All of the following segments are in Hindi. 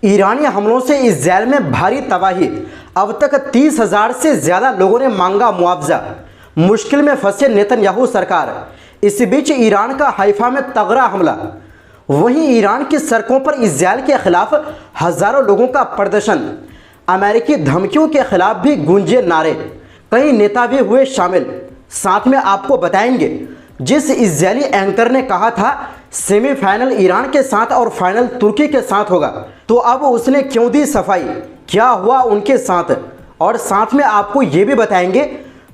ईरानी हमलों से इस्राएल में भारी तबाही। अब तक 30,000 से ज़्यादा लोगों ने मांगा मुआवजा। मुश्किल में फंसे नेतन्याहू सरकार। इस बीच ईरान का हाइफा में तगड़ा हमला। वहीं ईरान की सड़कों पर इस्राएल के खिलाफ हज़ारों लोगों का प्रदर्शन। अमेरिकी धमकियों के खिलाफ भी गूंजे नारे। कई नेता भी हुए शामिल। साथ में आपको बताएंगे, जिस इजरायली एंकर ने कहा था सेमीफाइनल ईरान के साथ और फाइनल तुर्की के साथ होगा, तो अब उसने क्यों दी सफाई, क्या हुआ उनके साथ। और साथ में आपको ये भी बताएंगे,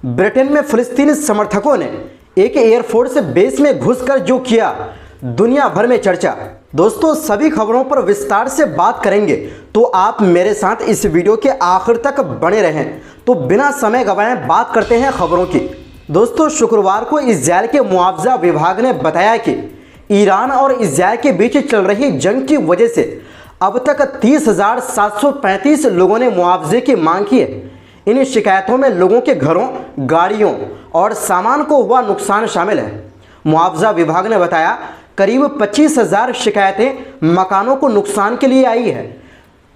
ब्रिटेन में फिलिस्तीनी समर्थकों ने एक एयरफोर्स बेस में घुसकर जो किया, दुनिया भर में चर्चा। दोस्तों, सभी खबरों पर विस्तार से बात करेंगे, तो आप मेरे साथ इस वीडियो के आखिर तक बने रहें। तो बिना समय गंवाए बात करते हैं खबरों की। दोस्तों, शुक्रवार को इजरायल के मुआवजा विभाग ने बताया कि ईरान और इजरायल के बीच चल रही जंग की वजह से अब तक 30,735 लोगों ने मुआवजे की मांग की है। इन शिकायतों में लोगों के घरों, गाड़ियों और सामान को हुआ नुकसान शामिल है। मुआवजा विभाग ने बताया करीब 25,000 शिकायतें मकानों को नुकसान के लिए आई है।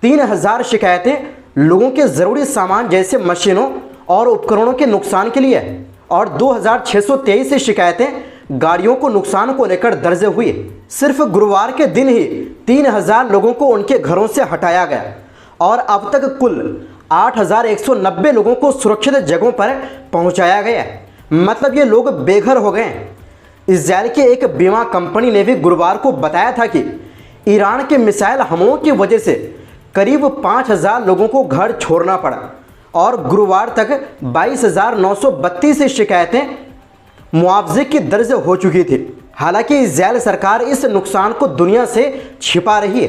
3,000 शिकायतें लोगों के ज़रूरी सामान जैसे मशीनों और उपकरणों के नुकसान के लिए है और 2,623 शिकायतें गाड़ियों को नुकसान को लेकर दर्ज हुई। सिर्फ गुरुवार के दिन ही 3,000 लोगों को उनके घरों से हटाया गया और अब तक कुल 8,190 लोगों को सुरक्षित जगहों पर पहुंचाया गया। मतलब ये लोग बेघर हो गए। इजरायल की एक बीमा कंपनी ने भी गुरुवार को बताया था कि ईरान के मिसाइल हमलों की वजह से करीब 5,000 लोगों को घर छोड़ना पड़ा और गुरुवार तक 22,932 शिकायतें मुआवजे की दर्ज हो चुकी थी। हालांकि इजरायल सरकार इस नुकसान को दुनिया से छिपा रही है।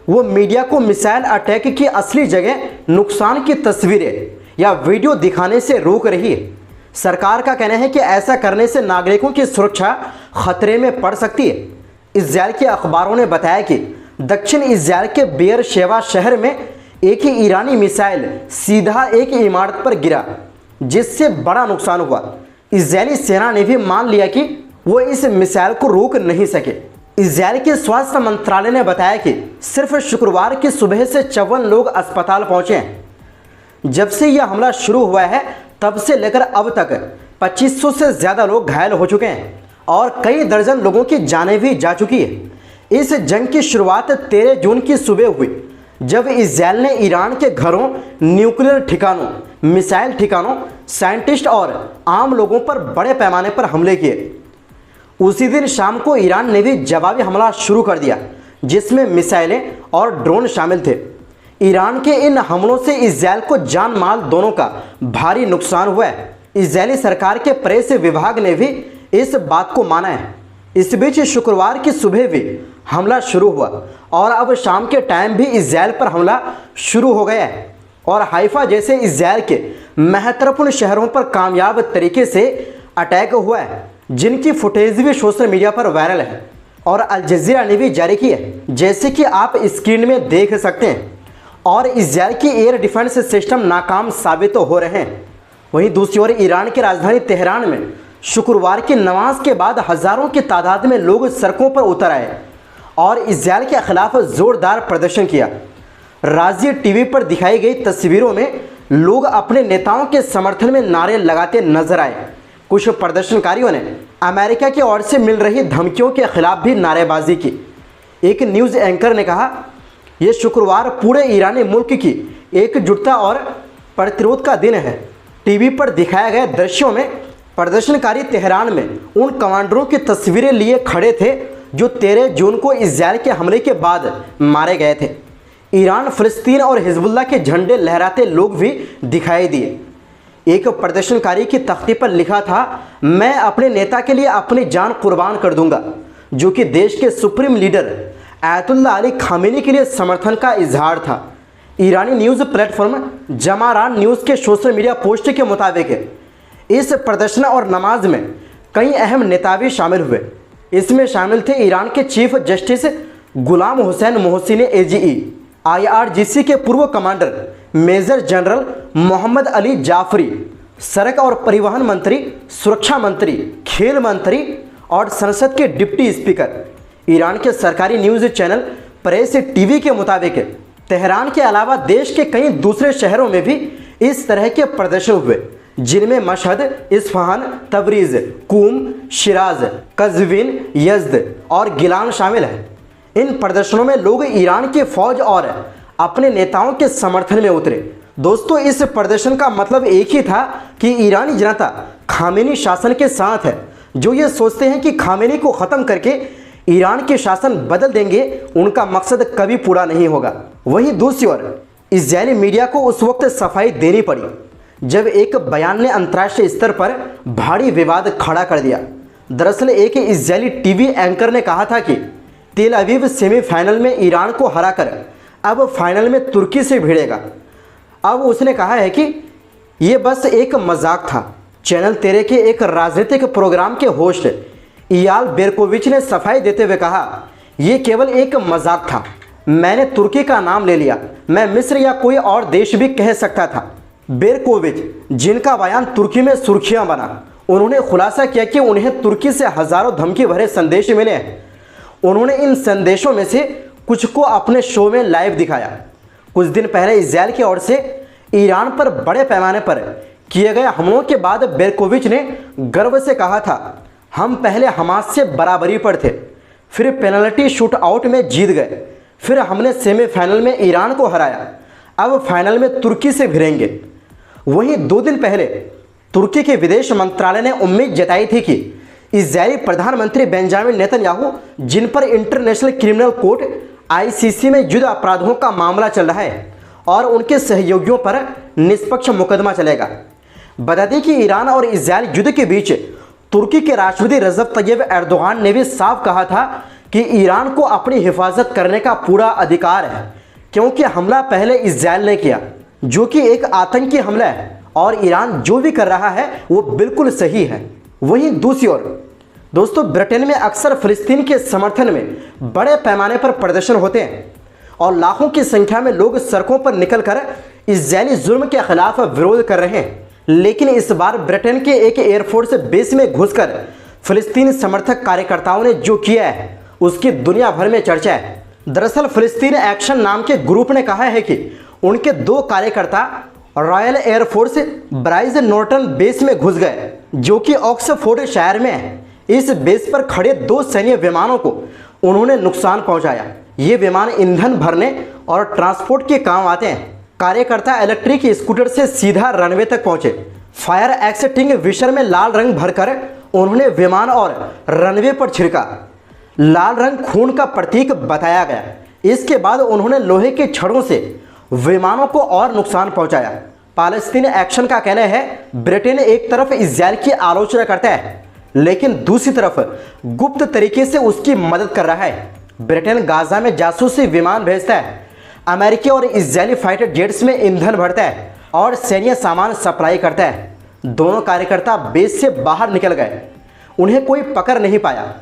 वो मीडिया को मिसाइल अटैक की असली जगह नुकसान की तस्वीरें या वीडियो दिखाने से रोक रही है। सरकार का कहना है कि ऐसा करने से नागरिकों की सुरक्षा खतरे में पड़ सकती है। इजरायल के अखबारों ने बताया कि दक्षिण इजरायल के बेयर शेवा शहर में एक ही ईरानी मिसाइल सीधा एक इमारत पर गिरा, जिससे बड़ा नुकसान हुआ। इजरायली सेना ने भी मान लिया कि वो इस मिसाइल को रोक नहीं सके। इजरायल के स्वास्थ्य मंत्रालय ने बताया कि सिर्फ शुक्रवार की सुबह से 54 लोग अस्पताल पहुंचे हैं। जब से यह हमला शुरू हुआ है तब से लेकर अब तक 2500 से ज़्यादा लोग घायल हो चुके हैं और कई दर्जन लोगों की जानें भी जा चुकी है। इस जंग की शुरुआत 13 जून की सुबह हुई, जब इजरायल ने ईरान के घरों, न्यूक्लियर ठिकानों, मिसाइल ठिकानों, साइंटिस्ट और आम लोगों पर बड़े पैमाने पर हमले किए। उसी दिन शाम को ईरान ने भी जवाबी हमला शुरू कर दिया, जिसमें मिसाइलें और ड्रोन शामिल थे। ईरान के इन हमलों से इजरायल को जान माल दोनों का भारी नुकसान हुआ है। इजरायली सरकार के प्रेस विभाग ने भी इस बात को माना है। इस बीच शुक्रवार की सुबह भी हमला शुरू हुआ और अब शाम के टाइम भी इजरायल पर हमला शुरू हो गया है और हाइफा जैसे इजरायल के महत्वपूर्ण शहरों पर कामयाब तरीके से अटैक हुआ है, जिनकी फुटेज भी सोशल मीडिया पर वायरल है और अल जज़ीरा ने भी जारी की है, जैसे कि आप स्क्रीन में देख सकते हैं। और इजरायल की एयर डिफेंस सिस्टम नाकाम साबित हो रहे हैं। वहीं दूसरी ओर ईरान की राजधानी तेहरान में शुक्रवार की नमाज के बाद हज़ारों की तादाद में लोग सड़कों पर उतर आए और इजरायल के खिलाफ जोरदार प्रदर्शन किया। राज्य टीवी पर दिखाई गई तस्वीरों में लोग अपने नेताओं के समर्थन में नारे लगाते नजर आए। कुछ प्रदर्शनकारियों ने अमेरिका की ओर से मिल रही धमकियों के खिलाफ भी नारेबाजी की। एक न्यूज़ एंकर ने कहा, यह शुक्रवार पूरे ईरानी मुल्क की एकजुटता और प्रतिरोध का दिन है। टीवी पर दिखाए गए दृश्यों में प्रदर्शनकारी तेहरान में उन कमांडरों की तस्वीरें लिए खड़े थे जो 13 जून को इजरायल के हमले के बाद मारे गए थे। ईरान, फिलिस्तीन और हिजबुल्लाह के झंडे लहराते लोग भी दिखाई दिए। एक प्रदर्शनकारी की तख्ती पर लिखा था, मैं अपने नेता के लिए अपनी जान कुर्बान कर दूंगा, जो कि देश के supreme leader Ayatollah Ali Khamenei के लिए समर्थन का इजहार था। ईरानी न्यूज़ प्लेटफॉर्म जमारान न्यूज़ के सोशल मीडिया पोस्ट के मुताबिक इस प्रदर्शन और नमाज में कई अहम नेता भी शामिल हुए। इसमें शामिल थे ईरान के chief justice Gholam Hossein Mohseni Ejei, IRGC के पूर्व commander major general Mohammad Ali Jafari, सड़क और परिवहन मंत्री, सुरक्षा मंत्री, खेल मंत्री और संसद के डिप्टी स्पीकर। ईरान के सरकारी न्यूज़ चैनल प्रेस टीवी के मुताबिक तेहरान के अलावा देश के कई दूसरे शहरों में भी इस तरह के प्रदर्शन हुए, जिनमें मशहद, इस्फहान, तबरीज़, कूम, शिराज, कज़विन, यज़द और गिलान शामिल हैं। इन प्रदर्शनों में लोग ईरान की फौज और अपने नेताओं के समर्थन में उतरे। दोस्तों, इस प्रदर्शन का मतलब एक ही था कि ईरानी जनता खामेनी शासन के साथ है। जो ये सोचते हैं कि खामेनी को ख़त्म करके ईरान के शासन बदल देंगे, उनका मकसद कभी पूरा नहीं होगा। वहीं दूसरी ओर इजरायली मीडिया को उस वक्त सफाई देनी पड़ी जब एक बयान ने अंतर्राष्ट्रीय स्तर पर भारी विवाद खड़ा कर दिया। दरअसल एक इजरायली टीवी एंकर ने कहा था कि तेल अवीव सेमीफाइनल में ईरान को हराकर अब फाइनल में तुर्की से भिड़ेगा। अब उसने कहा है कि ये बस एक मजाक था। चैनल 13 के एक राजनीतिक प्रोग्राम के होस्ट इयाल बेरकोविच ने सफाई देते हुए कहा, ये केवल एक मजाक था, मैंने तुर्की का नाम ले लिया, मैं मिस्र या कोई और देश भी कह सकता था। बेरकोविच, जिनका बयान तुर्की में सुर्खियां बना, उन्होंने खुलासा किया कि उन्हें तुर्की से हजारों धमकी भरे संदेश मिले हैं। उन्होंने इन संदेशों में से कुछ को अपने शो में लाइव दिखाया। कुछ दिन पहले इजरायल की ओर से ईरान पर बड़े पैमाने पर किए गए हमलों के बाद बेरकोविच ने गर्व से कहा था, हम पहले हमास से बराबरी पर थे, फिर पेनल्टी शूट आउट में जीत गए, फिर हमने सेमीफाइनल में ईरान को हराया, अब फाइनल में तुर्की से भिड़ेंगे। वहीं 2 दिन पहले तुर्की के विदेश मंत्रालय ने उम्मीद जताई थी कि इजरायली प्रधानमंत्री बेंजामिन नेतन्याहू, जिन पर इंटरनेशनल क्रिमिनल कोर्ट ICC में युद्ध अपराधों का मामला चल रहा है, और उनके सहयोगियों पर निष्पक्ष मुकदमा चलेगा। बता दें कि ईरान और इजरायल युद्ध के बीच तुर्की के राष्ट्रपति रजब तैयब एर्दोगान ने भी साफ कहा था कि ईरान को अपनी हिफाजत करने का पूरा अधिकार है, क्योंकि हमला पहले इजरायल ने किया, जो कि एक आतंकी हमला है, और ईरान जो भी कर रहा है वो बिल्कुल सही है। वहीं दूसरी ओर दोस्तों, ब्रिटेन में अक्सर फिलिस्तीन के समर्थन में बड़े पैमाने पर प्रदर्शन होते हैं और लाखों की संख्या में लोग सड़कों पर निकलकर इजरायली जुल्म के खिलाफ विरोध कर रहे हैं। लेकिन इस बार ब्रिटेन के एक एयरफोर्स बेस में घुसकर फिलिस्तीन समर्थक कार्यकर्ताओं ने जो किया है उसकी दुनिया भर में चर्चा है। दरअसल फिलिस्तीन एक्शन नाम के ग्रुप ने कहा है कि उनके 2 कार्यकर्ता रॉयल एयरफोर्स ब्राइज नॉर्टन बेस में घुस गए, जो कि ऑक्सफोर्ड शहर में है। इस बेस पर खड़े 2 सैन्य विमानों को उन्होंने नुकसान पहुंचाया। ये विमान ईंधन भरने और ट्रांसपोर्ट के काम आते हैं। कार्यकर्ता इलेक्ट्रिक स्कूटर से सीधा रनवे तक पहुंचे। फायर एक्सटिंग्विशर में लाल रंग भरकर उन्होंने विमान और रनवे पर छिड़का। लाल रंग खून का प्रतीक बताया गया। इसके बाद उन्होंने लोहे के छड़ों से विमानों को और नुकसान पहुंचाया। पालस्तीन एक्शन का कहना है, ब्रिटेन एक तरफ इजरायल की आलोचना करता है, लेकिन दूसरी तरफ गुप्त तरीके से उसकी मदद कर रहा है। ब्रिटेन गाजा में जासूसी विमान भेजता है, अमेरिकी और इजरायली फाइटर जेट्स में ईंधन भरता है और सैन्य सामान सप्लाई करता है। दोनों कार्यकर्ता बेस से बाहर निकल गए, उन्हें कोई पकड़ नहीं पाया।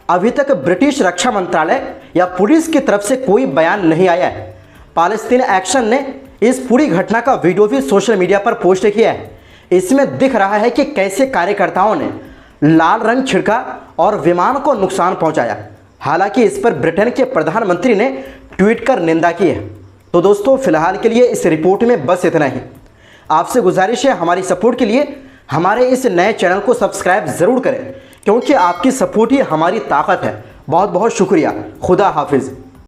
अभी तक ब्रिटिश रक्षा मंत्रालय या पुलिस की तरफ से कोई बयान नहीं आया है। पालस्तीन एक्शन ने इस पूरी घटना का वीडियो भी सोशल मीडिया पर पोस्ट किया है। इसमें दिख रहा है कि कैसे कार्यकर्ताओं ने लाल रंग छिड़का और विमान को नुकसान पहुंचाया। हालांकि इस पर ब्रिटेन के प्रधानमंत्री ने ट्वीट कर निंदा की है। तो दोस्तों, फिलहाल के लिए इस रिपोर्ट में बस इतना ही। आपसे गुजारिश है, हमारी सपोर्ट के लिए हमारे इस नए चैनल को सब्सक्राइब ज़रूर करें, क्योंकि आपकी सपोर्ट ही हमारी ताकत है। बहुत बहुत शुक्रिया। खुदा हाफिज़।